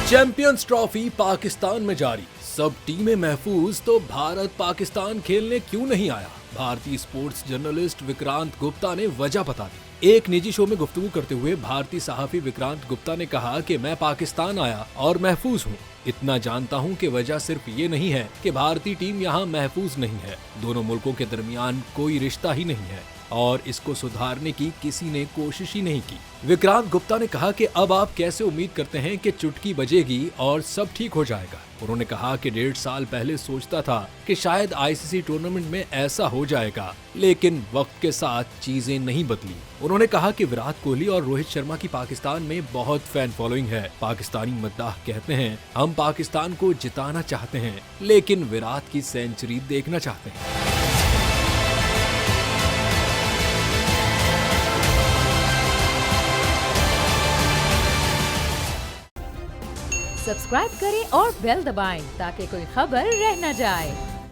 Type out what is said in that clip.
Champions trophy Pakistan में जारी, सब टीमें महफूज तो भारत पाकिस्तान खेलने क्यों नहीं आया? भारतीय स्पोर्ट्स जर्नलिस्ट विक्रांत गुप्ता ने वजह बता दी। एक निजी शो में गुफ्तगू करते हुए भारतीय सहाफी विक्रांत गुप्ता ने कहा कि मैं पाकिस्तान आया और महफूज हूँ। इतना जानता हूँ कि वजह सिर्फ ये नहीं है कि भारतीय टीम यहाँ महफूज नहीं है, दोनों मुल्कों के दरमियान कोई रिश्ता ही नहीं है और इसको सुधारने की किसी ने कोशिश ही नहीं की। विक्रांत गुप्ता ने कहा कि अब आप कैसे उम्मीद करते हैं कि चुटकी बजेगी और सब ठीक हो जाएगा। उन्होंने कहा कि 1.5 साल पहले सोचता था कि शायद आईसीसी टूर्नामेंट में ऐसा हो जाएगा, लेकिन वक्त के साथ चीजें नहीं बदली। उन्होंने कहा कि विराट कोहली और रोहित शर्मा की पाकिस्तान में बहुत फैन फॉलोइंग है। पाकिस्तानी मद्दाह कहते हैं हम पाकिस्तान को जिताना चाहते हैं, लेकिन विराट की सेंचुरी देखना चाहते हैं। सब्सक्राइब करें और बेल दबाएं ताकि कोई खबर रह न जाए।